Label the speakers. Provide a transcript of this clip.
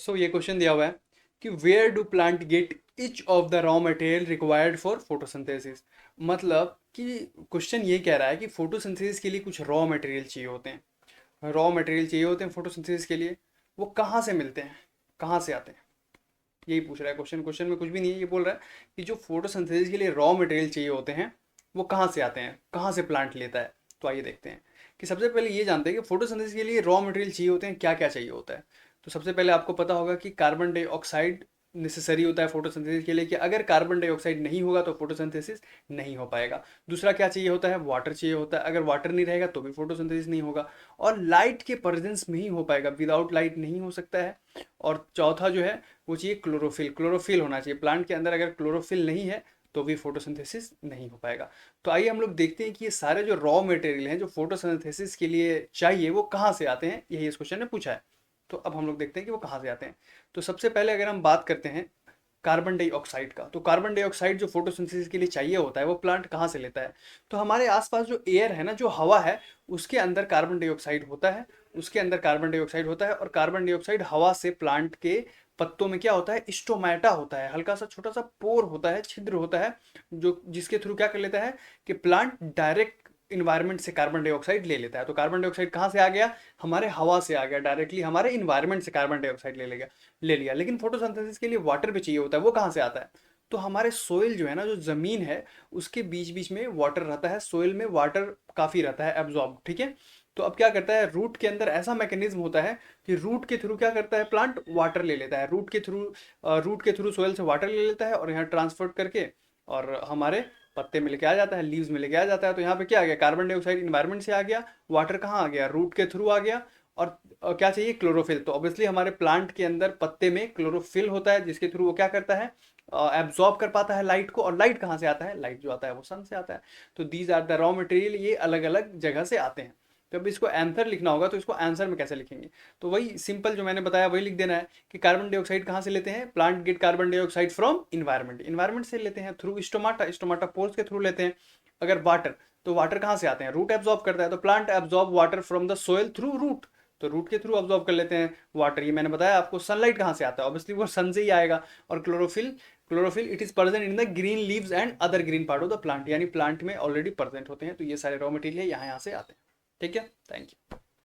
Speaker 1: सो ये क्वेश्चन दिया हुआ है कि where do plant get each of the raw material required for photosynthesis. मतलब कि क्वेश्चन ये कह रहा है कि फोटोसिंथेसिस के लिए कुछ रॉ मटेरियल चाहिए होते हैं, रॉ मटेरियल चाहिए होते हैं फोटोसिंथेसिस के लिए। वो कहाँ से मिलते हैं, कहाँ से आते हैं, यही पूछ रहा है क्वेश्चन। क्वेश्चन में कुछ भी नहीं है, ये बोल रहा है कि जो फोटोसिंथेसिस के लिए रॉ मटेरियल चाहिए होते हैं वो कहाँ से आते हैं, कहाँ से प्लांट लेता है। तो आइए देखते हैं कि सबसे पहले ये जानते हैं कि फोटोसिंथेसिस के लिए रॉ मटेरियल चाहिए होते हैं, क्या क्या चाहिए होता है। तो सबसे पहले आपको पता होगा कि कार्बन डाइऑक्साइड नेसेसरी होता है फोटोसिंथेसिस के लिए, कि अगर कार्बन डाइऑक्साइड नहीं होगा तो फोटोसिंथेसिस नहीं हो पाएगा। दूसरा क्या चाहिए होता है, वाटर चाहिए होता है, अगर वाटर नहीं रहेगा तो भी फोटोसिंथेसिस नहीं होगा। और लाइट के प्रेजेंस में ही हो पाएगा, विदाउट लाइट नहीं हो सकता है। और चौथा जो है वो चाहिए क्लोरोफिल, क्लोरोफिल होना चाहिए प्लांट के अंदर। अगर क्लोरोफिल नहीं है तो भी फोटोसिंथेसिस नहीं हो पाएगा। तो आइए हम लोग देखते हैं कि ये सारे जो रॉ मटेरियल हैं जो फोटोसिंथेसिस के लिए चाहिए वो कहाँ से आते हैं, यही इस क्वेश्चन ने पूछा है। तो अब हम लोग देखते हैं कि वो कहाँ से आते हैं। तो सबसे पहले अगर हम बात करते हैं कार्बन डाइऑक्साइड का, तो कार्बन डाइऑक्साइड जो फोटोसिंथेसिस के लिए चाहिए होता है वो प्लांट कहाँ से लेता है। तो हमारे आसपास जो एयर है ना, जो हवा है, उसके अंदर कार्बन डाइऑक्साइड होता है, उसके अंदर कार्बन डाइऑक्साइड होता है। और कार्बन डाइऑक्साइड हवा से प्लांट के पत्तों में क्या होता है, स्टोमेटा होता है, हल्का सा छोटा सा पोर होता है, छिद्र होता है, जो जिसके थ्रू क्या कर लेता है कि प्लांट डायरेक्ट इन्वायरमेंट से कार्बन डाइऑक्साइड ले लेता है। तो कार्बन डाइऑक्साइड कहाँ से आ गया, हमारे हवा से आ गया, डायरेक्टली हमारे इन्वायरमेंट से कार्बन डाइऑक्साइड ले लिया। लेकिन फोटोसिंथेसिस के लिए वाटर भी चाहिए होता है, वो कहाँ से आता है। तो हमारे सोइल जो है ना, जो जमीन है, उसके बीच बीच में वाटर रहता है, सोइल में वाटर काफी रहता है एब्जॉर्ब, ठीक है। तो अब क्या करता है, रूट के अंदर ऐसा मैकेनिज्म होता है कि रूट के थ्रू क्या करता है, प्लांट वाटर ले लेता है, रूट के थ्रू सोइल से वाटर ले लेता है और यहाँ ट्रांसफर करके और हमारे पत्ते में लेके आ जाता है, लीव्स में लेके आ जाता है। तो यहाँ पे क्या आ गया, कार्बन डाइऑक्साइड इन्वायरमेंट से आ गया, वाटर कहाँ आ गया, रूट के थ्रू आ गया। और क्या चाहिए, क्लोरोफिल। तो ऑब्वियसली हमारे प्लांट के अंदर पत्ते में क्लोरोफिल होता है, जिसके थ्रू वो क्या करता है, एब्जॉर्ब कर पाता है लाइट को। और लाइट कहाँ से आता है, लाइट जो आता है वो सन से आता है। तो these are the raw material, ये अलग अलग जगह से आते हैं। तो अब इसको आंसर लिखना होगा, तो इसको आंसर में कैसे लिखेंगे। तो वही सिंपल जो मैंने बताया वही लिख देना है कि कार्बन डाइऑक्साइड कहाँ से लेते हैं, plant get carbon dioxide from environment, environment से लेते हैं थ्रू स्टोमाटा, स्टोमाटा पोर्स के थ्रू लेते हैं। अगर वाटर, तो वाटर कहाँ से आते हैं, रूट एब्जॉर्ब करता है, तो plant absorb water from the soil through root, तो रूट के थ्रू अब्जॉर्ब कर लेते हैं वाटर। ये मैंने बताया आपको। सनलाइट कहाँ से आता है, ऑब्वियसली वो सन से ही आएगा। और chlorophyll, chlorophyll it is present in the green leaves and other green part of the plant, यानी प्लांट में ऑलरेडी प्रेजेंट होते हैं। तो ये सारे रॉ मटेरियल यहाँ यहाँ से आते हैं, ठीक है। Thank you.